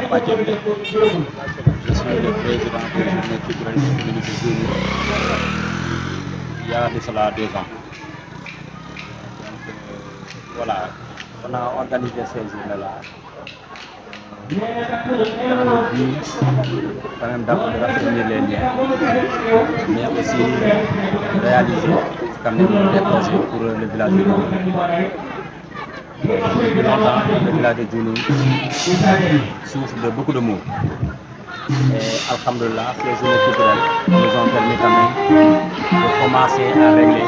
Badiablé. Je suis le président de journée culturelle et économique de Gourou il y a de cela 2 ans. Donc voilà, on a organisé ces journées-là dans le but quand même de raffermir les liens, mais aussi réaliser quand même des projets pour le village de Gourou. Depuis longtemps, le village de Djounou souffre de beaucoup de maux. Et alhamdoulilah, ces journées culturelles nous ont permis quand même de commencer à régler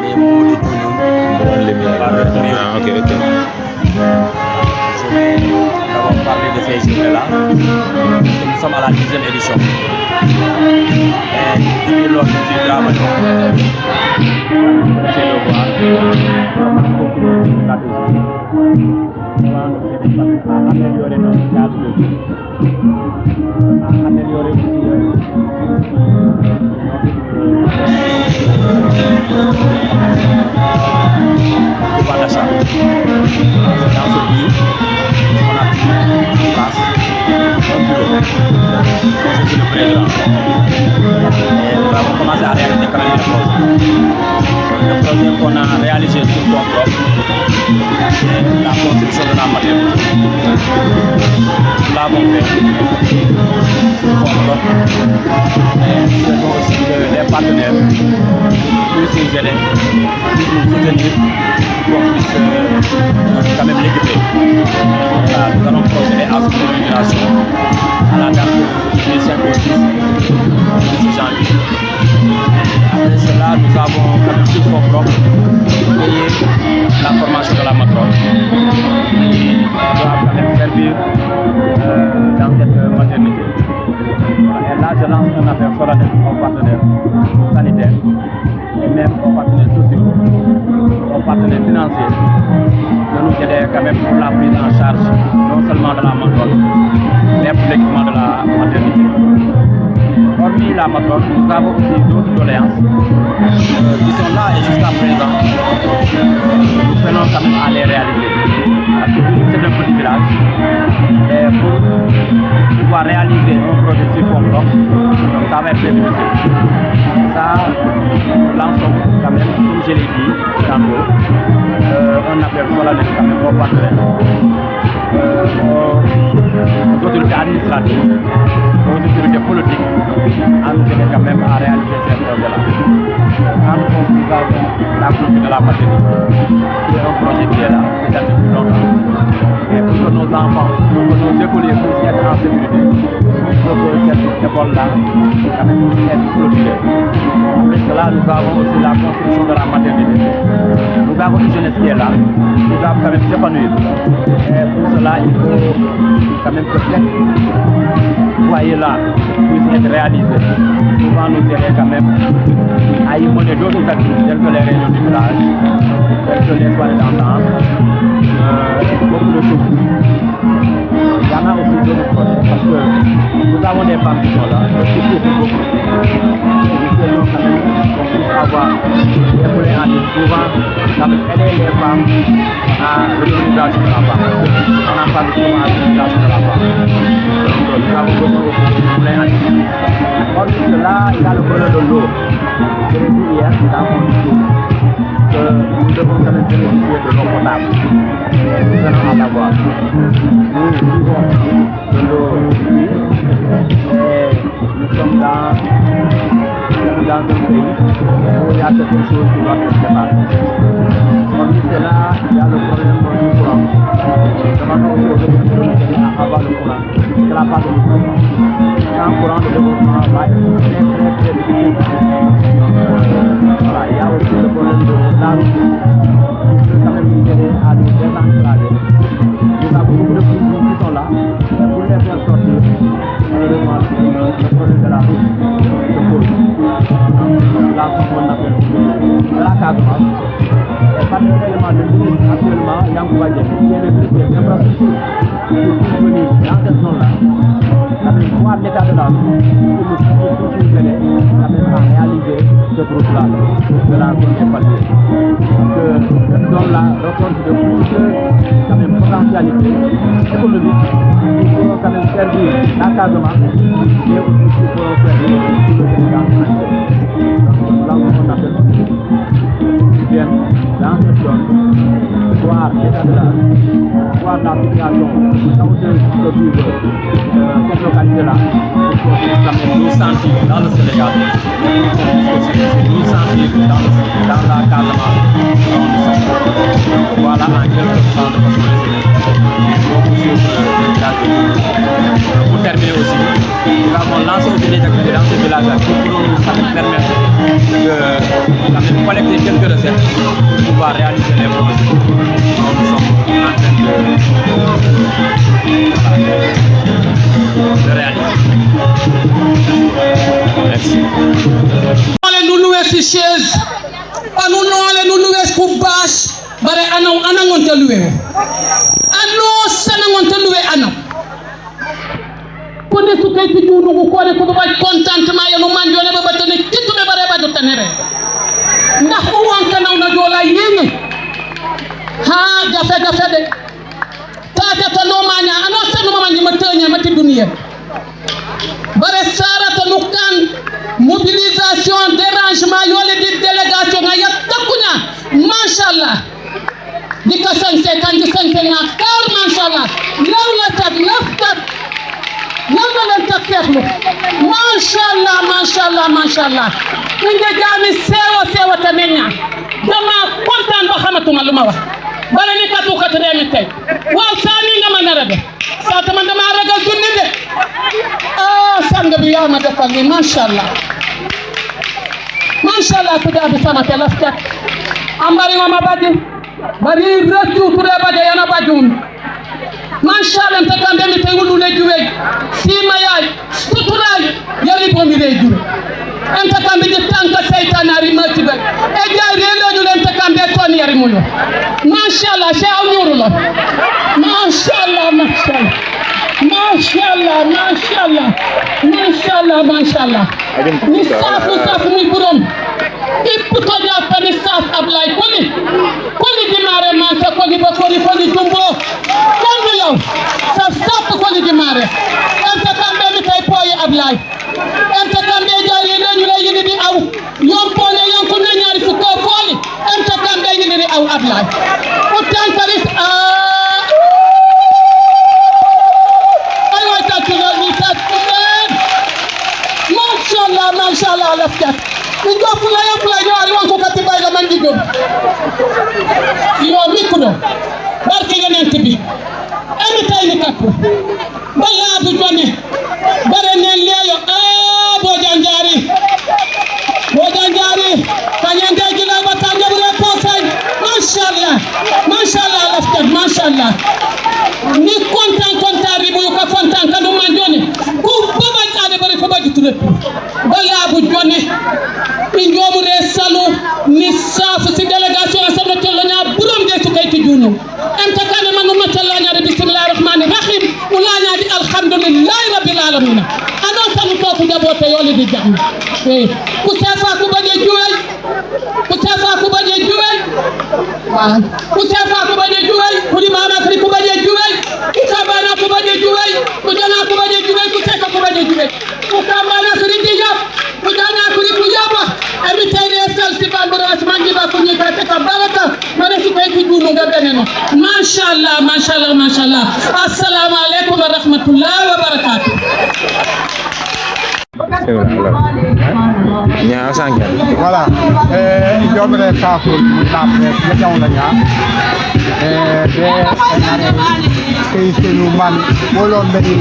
les maux de Djounou par le priorité. Je vais d'abord parler de ces journées-là, parce que nous sommes à la 10e édition. Et depuis lors, nous travaillons. C'est le voir. À améliorer notre cadre de vie, à améliorer aussi notre pouvoir d'achat. C'est dans ce but qu'on a mis en place un bureau. Je suis le président. Et nous avons commencé à réaliser quand même des projets. Le projet qu'on a réalisé sur fonds propres, c'est la construction de la maternité. Nous l'avons fait sur fonds propres. Et nous souhaitons aussi que les partenaires puissent nous aider, puissent nous soutenir pour qu'on puisse quand même l'équiper. Voilà, nous allons procéder à cette inauguration à la date du 5 au 6 janvier. Après cela, nous avons quand même sur fonds propres payé la formation de la matrone qui doit quand même servir dans cette maternité. Et là, je lance un appel solennel aux partenaires sanitaires et même aux partenaires sociaux, aux partenaires financiers, de nous aider quand même pour la prise en charge non seulement de la matrone, mais pour l'équipement de la maternité. Hormis la matrone, nous avons aussi d'autres doléances qui sont là et jusqu'à présent, nous prenons quand même à les réaliser. Parce que c'est un petit village et pour pouvoir réaliser un projet sur fonds propres, donc ça va être difficile. Ça, nous lançons quand même, comme je l'ai dit tantôt, un appel solennel quand même aux partenaires, aux autorités administratives, aux autorités politiques, à nous aider quand même à réaliser ces projets-là. Nous avons la culture de la maternité, qui est un projet qui est là, qui date depuis longtemps. Et pour que nos enfants, pour que nos écoliers puissent être en sécurité, il faut que cette école-là, quand même, puisse être clôturée. Après cela, nous avons aussi la construction de la maternité. Nous avons une jeunesse qui est là, qui doit quand même s'épanouir. Et pour cela, il faut quand même que cette foyer-là puisse être réalisé, pouvant nous aider quand même à y mener d'autres activités telles que les réunions du village, telles que les soirées d'entente, beaucoup de choses. Il y en a aussi d'autres projets parce que nous avons des femmes qui sont là, qui souffrent beaucoup. Nous essayons quand même qu'on puisse avoir des moyens en ligne, pouvant quand même aider les femmes à l'autonomisation de la femme. On en parle souvent à l'autonomisation de la femme. Donc nous avons besoin aussi de moyens en ligne. Hormis cela, il y a le problème de l'eau. Je l'ai dit hier dans mon discours que nous devons quand même bénéficier de l'eau potable. Nous allons en avoir. Nous vivons de l'eau ici et nous sommes dans un pays où il y a certaines choses qui doivent être séparées. Hormis cela, il y a le problème du courant. Nous demandons aussi aux autorités à avoir le courant. C'est la part de nous. Sans courant, le développement va être très difficile. Voilà, il y a aussi le problème de la route qui peut quand même nous aider à nous désenclaver. Nous avons beaucoup de prisons qui sont là, mais pour les faire sortir, malheureusement, le problème de la route se pose. Là, comme on appelle de la Casamance, et particulièrement le ministre actuellement, Yankouba Dieng, qui est le ministre des infrastructures, qui est venu dans cette zone-là, voir l'état de la route pour nous aider à réaliser cette route-là de la zone des Palmiers. Parce que cette zone-là reporte de beaucoup de potentialités économique il faut quand même servir la Casamance mais aussi il faut servir tout le Sénégal donc là on appelle ils viennent dans cette zone voir l'état de l'art voir la situation sauteuse que vivent cette localité là pour qu'on nous sentir dans le Sénégal nous sentir dans la Casamance où nous sommes voilà en quelque sorte de façon pour terminer aussi, nous avons lancé aussi des activités dans ce village qui pourront nous permettre de collecter quelques recettes pour pouvoir réaliser les projets dont nous sommes en train de réaliser. Merci. Nous louons ces chaises, nous louons ces bâches, bare anangon te loué ano sanangon te loué anam ko ne su kay ci juudu ko ne ko ba contentement ya no manjone ba batane kitu be bare ba do tanere ndax ko won kanaw na jola yene ha jafe de tata to no manya ano sanu mama ni matanya mati duniya bare sarata no kan mobilisation dérangement yole di délégation nga ya takunya mashallah dika sanse nga kar mashallah law la tab naftat law la tab fexlu mashallah inga jami sewa tamenya dama kontaan ba xamatuma luma wax bala ni katu kat remi tay waaw sani nga ma nara de sa tama dama ragal dunni de sang bi yaa ma defal ni mashallah tuda bi sama telaftat ambari mama badi bari ratu ture bade yana badun mashallah takambe mi tay wulu le juwe sima yaay sutural yari bo mi le juwe enta kambe de tanka saytanari matibe e jaay relo ñu len takambe ton yari muyo mashallah sha aw ñuru la mashallah ni safu muy borom ipp ko jappani saf ablay koli dimare ma sa koli ba koli jumbo kondu yow saf koli dimare enta kambe mi tay poyi ablay enta kambe jaari lañu lay yini di aw yompone yonko na ñaari fu ko koli enta kambe yini di aw ablay o tankaris mashallah lafkat ijo fula yo ari wanko kati bayga man digo yo mikro barke yonent bi ami tay ni kakko balla bu jone bare nen leyo bo janjari kanyande gila batande bure posay mashallah lafkat mashallah ni kontan ribu ka kontan kanu man jone ku baba ade bare ko baji turet balla bu jone injomu re salu ni safu si délégation asabna tollonya burom de su kay ci junu enta kana manu matalla de bismillahir rahmanir rahim ulanya di alhamdulillahi rabbil alamin ano sanu to ku jabote yoli di jam ku sefa ku baje juwel ku di mama kri ku baje juwel ku kabana ku baje juwel ku jana ku baje juwel ku seka ku baje juwel ku kabana kri di jab ku jana kri ku jaba ami tayre sel si bambara asmanji ba ko ni ka ta baraka mara su kay ci junu ga beneno mashallah assalamu alaikum wa rahmatullahi wa barakatuh nya sangi voilà jomre safu na presse jaw la nya de kay sunu man bolo mbedi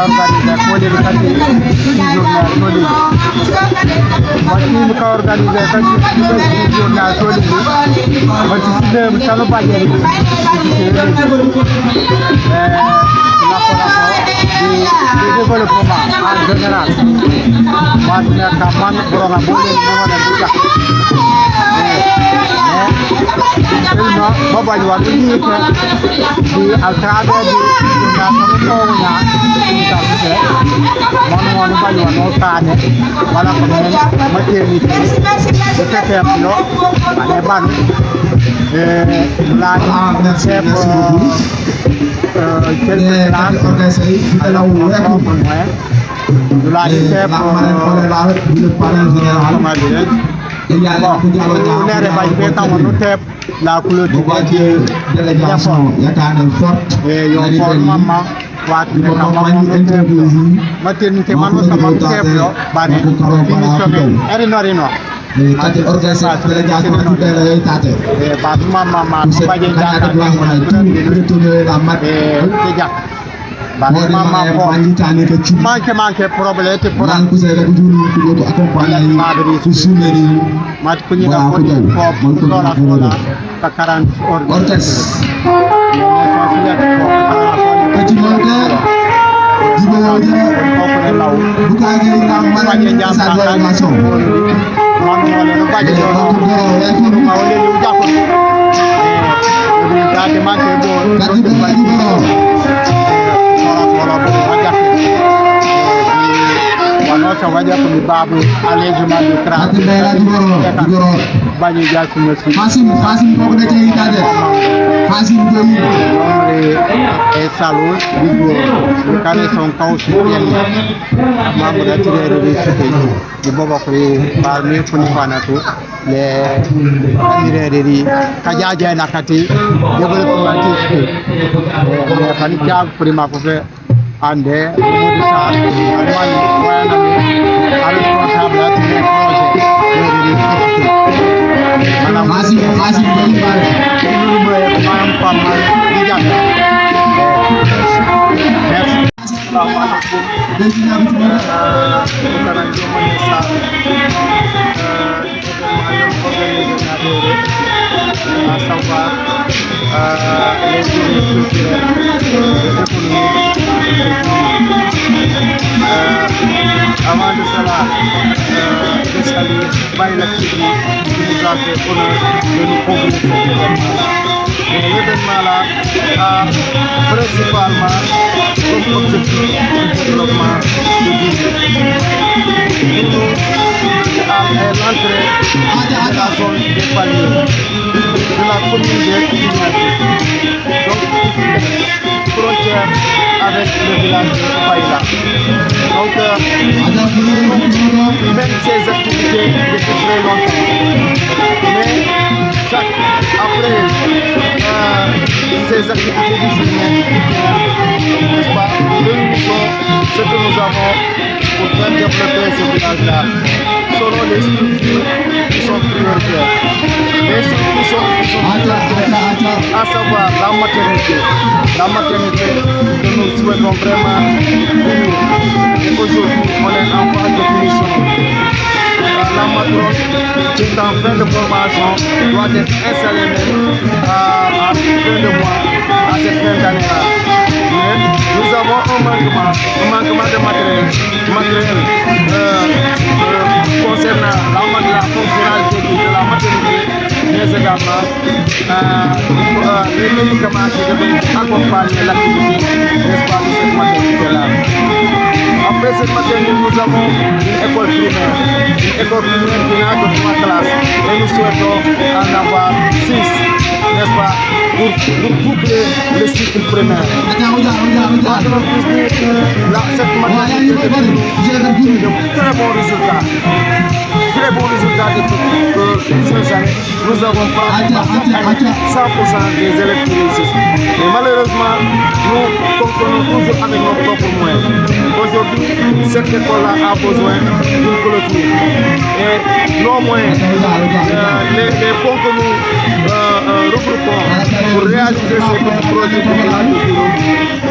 organiser ko de kati journal soli wati ko organiser kati journal soli wati sidem sanu bajeri di développement en général wadna kaman borona bolé mona buja mais babaj wa ni ke di altrada di na ko nya ta ke mon baj wa no tane wala ko men maternité de faire no ale ban Là, merci beaucoup. quelques classes à la de la CEP le parrain général. Il y a la clôture délégation yakane forte et yo maman waati ne maternité man sama teblo bani finition erino kati organisation délégation tout la yoy tate e ba mama baje jaka retourner la mat te jak ba mama ko manque problème te pour man ko se ko dulu ko accompagner ko soumeri mat ko ni da ko dola ka 40 orchestre petit monteur Djibori bukaji na mala sa délégation man mo le baje do ma wole lu jakko da ke manke do wanosa waja kulibabu allègement du travail bañu jassu merci Fasim ko da ci tade Fasim do yi e salon digo le kane son kausi yelle membre de tirere de cité di bobo ko parmi funi fanato le tirere di kajaja nakati développement cité e fani tiag prima ko fe ande Modou Sarr almani wayana a responsable ati le projet de Fasim do yi ba manam fama di jamm merci à savoir les journées culturelles avant de cela je salue Baïlakiri qui nous a fait honneur de nous convier cet événement. L'événement là a principalement comme objectif le développement de l'île. À l'entrée de la zone des paliers de la commune de Guignaté. Donc, frontière avec le village de Païla. Donc, même ces activités depuis très longtemps. Mais après ces activités du journée, n'est-ce pas, réunissons ce que nous avons pour faire développer ce village-là. Selon les structures qui sont prioritaires. Les structures qui sont prioritaires, à savoir la maternité que nous souhaitons vraiment finir. Et aujourd'hui, on est en phase de finition. La matrone qui est en fin de formation doit être installée même à fin de mois, à cette fin d'année-là. Mais nous avons un manquement de matériel concernant la fonctionnalité de la maternité, mais également les médicaments qui devaient accompagner l'activité, n'est-ce pas, de cette maternité-là. Après cette maternité, nous avons une école primaire qui n'a que 3 classes et nous souhaitons en avoir 6, n'est-ce pas, pour boucler le cycle primaire. Cette maternité de très bons résultats. Très bons résultats depuis ces années. Nous avons pratiquement 100% des élèves qui réussissent. Mais malheureusement, nous fonctionnons toujours avec nos propres moyens. Aujourd'hui, cette école-là a besoin d'une clôture. Et nos moyens, les fonds que nous regroupons pour réaliser ces petits projets de village de bureau,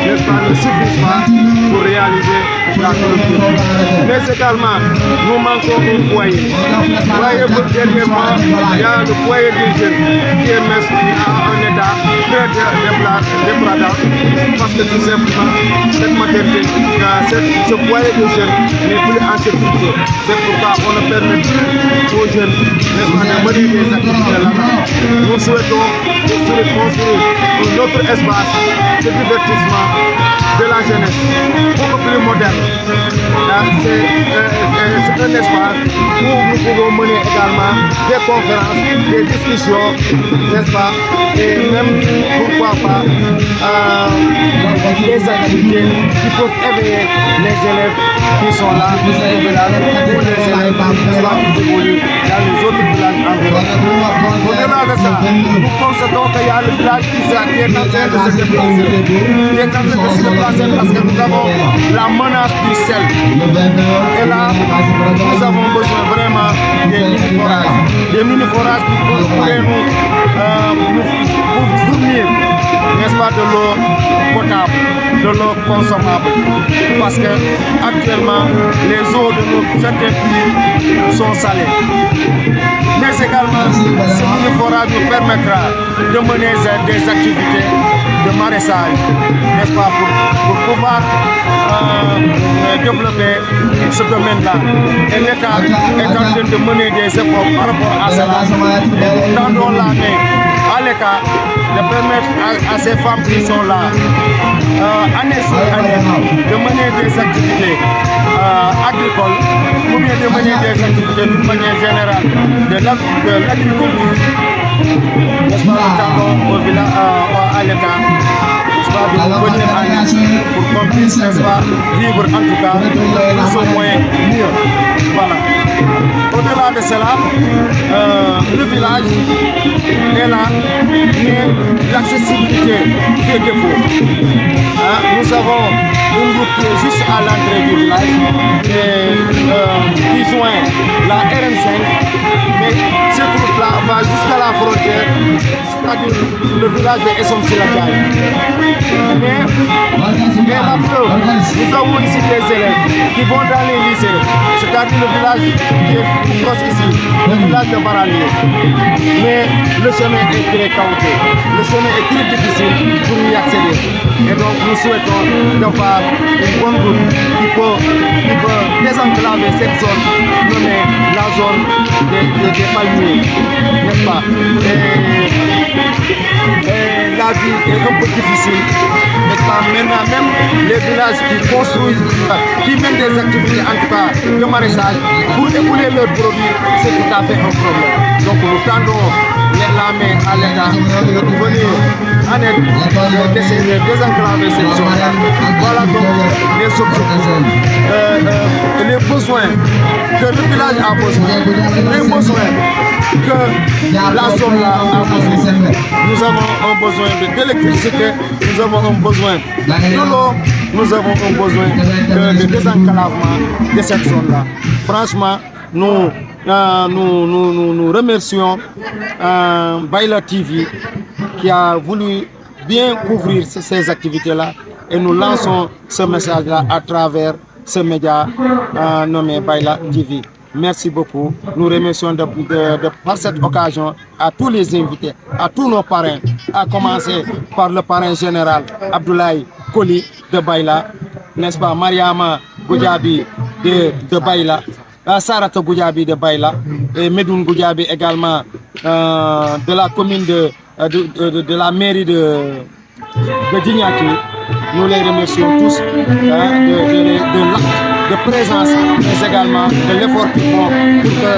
ne suffisent pas pour réaliser la clôture. Mais également, nous manquons un foyer. Voyez, dernièrement, il y a le foyer des jeunes qui est mis en état très dégradant parce que tout simplement, cette maternité, ce foyer de jeunes n'est plus en sécurité. C'est pourquoi on ne permet plus aux jeunes de mener des activités là-bas. Nous souhaitons construire un autre espace de divertissement de la jeunesse, beaucoup plus moderne. C'est un espace où nous pouvons mener également des conférences, des discussions, n'est-ce pas, et même, pourquoi pas, des activités qui peuvent éveiller les élèves qui sont là, ou les élèves qui évoluent dans les autres villages environnants. Au-delà de ça, nous constatons qu'il y a le village qui est en train de se déplacer. Qui est en train de se déplacer parce que nous avons la menace du sel. Et là, nous avons besoin vraiment des mini-forages. Des mini-forages qui pourraient nous fournir, n'est-ce pas, de l'eau potable, de l'eau consommable. Parce que actuellement, les eaux de certains puits sont salées. Mais également, ce mini-forage nous permettra de mener des activités de maraîchage, n'est-ce pas, pour pouvoir développer ce domaine-là. Et l'État est en train de mener des efforts par rapport à cela. Et nous tendons la main à l'État de permettre à ces femmes qui sont là, année sur année, de mener des activités agricoles, ou bien de mener des activités d'une manière générale de l'agriculture. N'est-ce pas, nous tendons au village, à l'État, n'est-ce pas, de nous venir en aide pour qu'on puisse, n'est-ce pas, vivre en tout cas, plus ou moins mieux. Voilà. Au-delà de cela, le village est là, mais l'accessibilité fait défaut. Nous avons une route qui est juste à l'entrée du village qui joint la RN5, mais cette route-là va jusqu'à la frontière, c'est-à-dire le village de Essom-Silakay. Mais la preuve, nous avons ici des élèves qui vont dans les lycées, c'est-à-dire le village qui est plus proche ici, le village de Baralier. Mais le chemin est très chaotique, le chemin est très difficile pour y accéder. Et donc nous souhaitons d'avoir une bonne route qui peut désenclaver cette zone, nommée la zone des palmiers, n'est-ce pas? Et la vie est un peu difficile, n'est-ce pas? Maintenant, même les villages qui construisent, qui mènent des activités, en tout cas de maraîchage, pour écouler leurs produits, c'est tout à fait un problème. Donc nous tendons la main à l'État de venir en aide, d'essayer de désenclaver cette zone-là. Voilà donc les objectifs, les besoins que le village a besoin, les besoins que la zone-là a besoin. Nous avons un besoin d'électricité, nous avons un besoin de l'eau, nous avons un besoin de désenclavement de cette zone-là. Franchement, nous remercions Bayla TV qui a voulu bien couvrir ces activités-là et nous lançons ce message-là à travers ce média nommé Bayla TV. Merci beaucoup. Nous remercions par cette occasion à tous les invités, à tous nos parrains, à commencer par le parrain général Abdoulaye Koli de Bayla, n'est-ce pas, Mariama Goudiaby de Bayla, Sarata Goudiaby de Bayla et Medoun Goudiaby également de la commune de la mairie de Dignaki. Nous les remercions tous de présence, mais également de l'effort qu'ils font pour que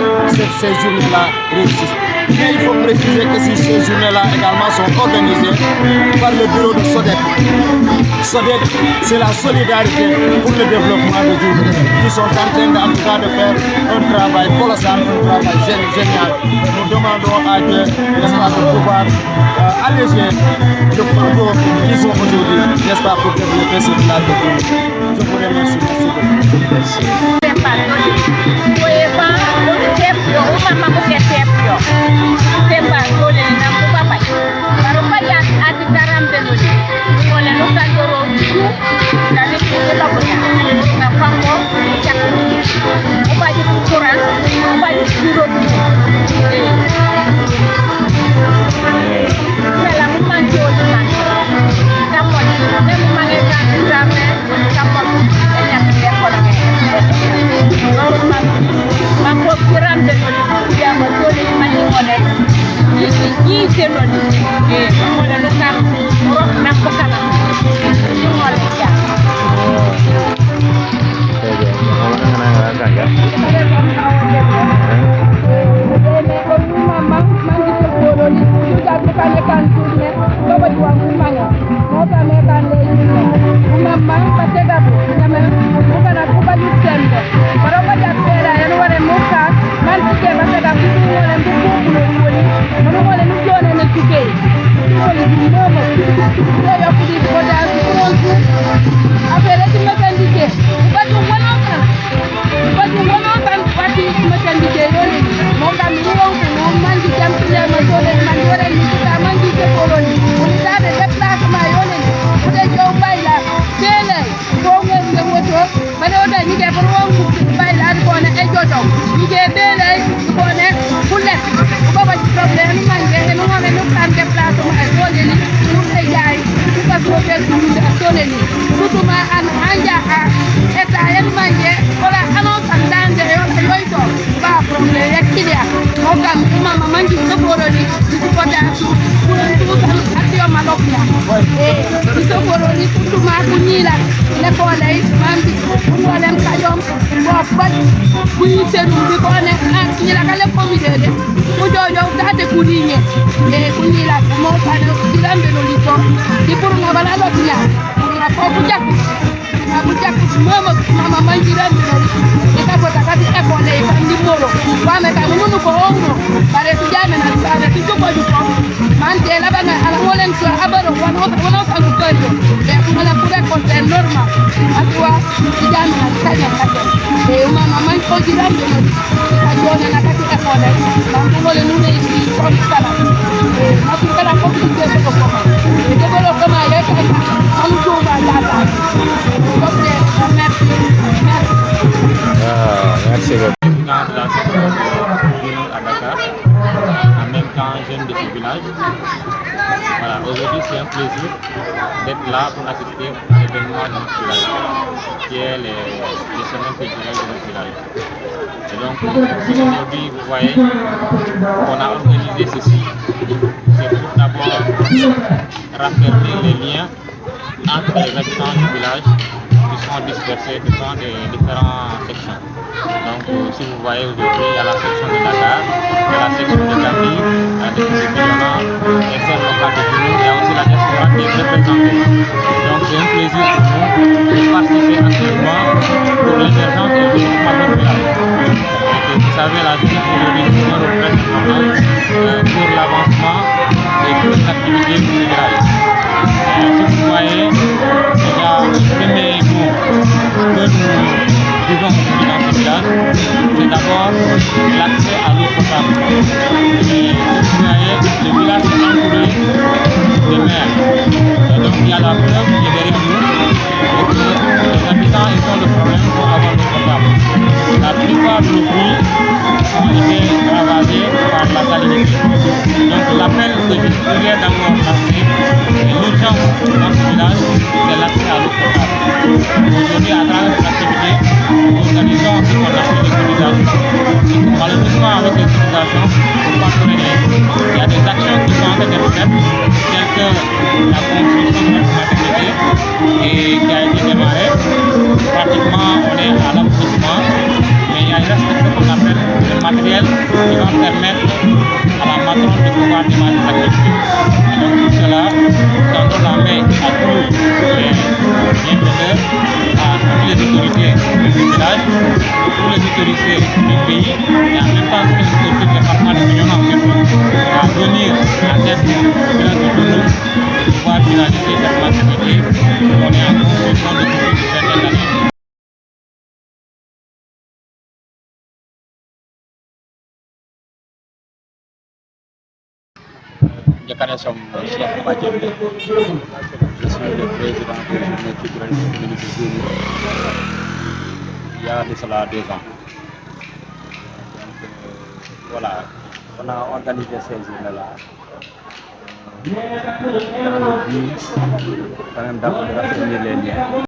ces journées-là réussissent. Mais il faut préciser que ces journées-là également sont organisées par le bureau de SODEC. SODEC, c'est la solidarité pour le développement de Djoum. Ils sont en train en tout cas de faire un travail colossal, un travail génial. Nous demandons à Dieu, n'est-ce pas, de pouvoir alléger le fardeau qu'ils ont aujourd'hui, n'est-ce pas, pour développer ce village de Djoum. Je vous remercie, merci beaucoup. Merci. Ini yo yo kudi ko da ko affaire ci ma tan dike ba du wono tan pati ma tan dike yo ni mo dal ni won ko mo man di jam le ma so le man yo re ni ta man di se ko ro ni ni da de déplacement yo ni ko de jo bay la tele ko ngel nge woto ba do da ni ke ko won ko bay la ko ne e joto ni ke bele ko ne kulet ko ba ci problème man nge no ma me no kan déplacement ay ko le ni no ay jaay ko ko ke so le ni surtout ma an anja a eta en manje wala anon kan dande yo yoito ba problème yakilia mo kan mama manji so boroni ko da su ko tan atio malokya so boroni surtout ma ko nila le ko lay mambi ko wolem kayom bo bat bu ñu sedu bi ko ne ak ni la kale ko mi de ko jojo date ku diñe ku nila mo tan di lambe no liko di pour na bala lokya na ko ku jakku mama manji lambe no ika bota kati ekole kandi moro wame ka munu ko ongo bare tu jame na sana ti ko du ko man de la bana ala molen so abaro wono ka ko ko e ko la pure ko normal atwa ti jame na sana kati e mama man ko di lambe no ka jona na kati ekole man ko le nune isi ko sala e ma tu kala ko ti ko ko e de bolo ko ma ye ka am to ba ya ta ko de merci Merci beaucoup. De la section à Dakar, en même temps jeune de ce village. Voilà, aujourd'hui c'est un plaisir d'être là pour assister à l'événement de notre village, qui est les semaines culturelles de notre village. Et donc aujourd'hui vous voyez qu'on a organisé ceci, c'est pour d'abord raffermir les liens entre les habitants du village qui sont dispersés dans les différentes sections. Donc si vous voyez aujourd'hui, il y a la section de Dakar, il y a la section de Gambie, il y a la section de Bignona, et celle locale de Toulouse, il y a aussi la diaspora qui est représentée. Donc c'est un plaisir pour nous de participer activement pour l'émergence et le développement de notre village. Et que vous savez, la journée aujourd'hui c'est un rôle très important pour l'avancement de toutes les activités du village. Si vous voyez, déjà le premier mot que nous vivons dans ce village, c'est d'abord l'accès à l'eau potable. Et si vous voyez, le village est entouré de mer. Et donc il y a la fleuve qui est derrière nous et que les habitants ils ont le problème pour avoir l'eau potable. La plupart de nos puits ont été ravagés par la salinité. Donc l'appel que je voudrais d'abord lancer, et l'urgence dans ce village, c'est l'accès à l'eau potable. Aujourd'hui, à travers cette activité, nous organisons ce qu'on appelle les communications. Et malheureusement, avec les communications, pour partenariat, il y a des actions qui sont en train d'être faites, telles que la construction de la maternité et qui a été démarrée. Pratiquement, on est à l'aboutissement, mais il y a une reste ce qu'on appelle le matériel qui va permettre à la matronne de pouvoir démarrer l'activité. Et donc pour cela, nous tendons la main à tous les bienfaiteurs, à toutes les autorités du village, tous les autorités du pays et en même temps toutes les autorités du département de Bignona à venir à tête du village de Toulouse pour pouvoir finaliser cette activité. On est en construction depuis une vingtaine d'années. Jakar Som Cheikh Badiane, je suis le président de journée culturelle de l'Université il y a de cela 2 ans. Donc voilà, on a organisé ces journées-là dans le but quand même d'apprendre à raffermir les liens.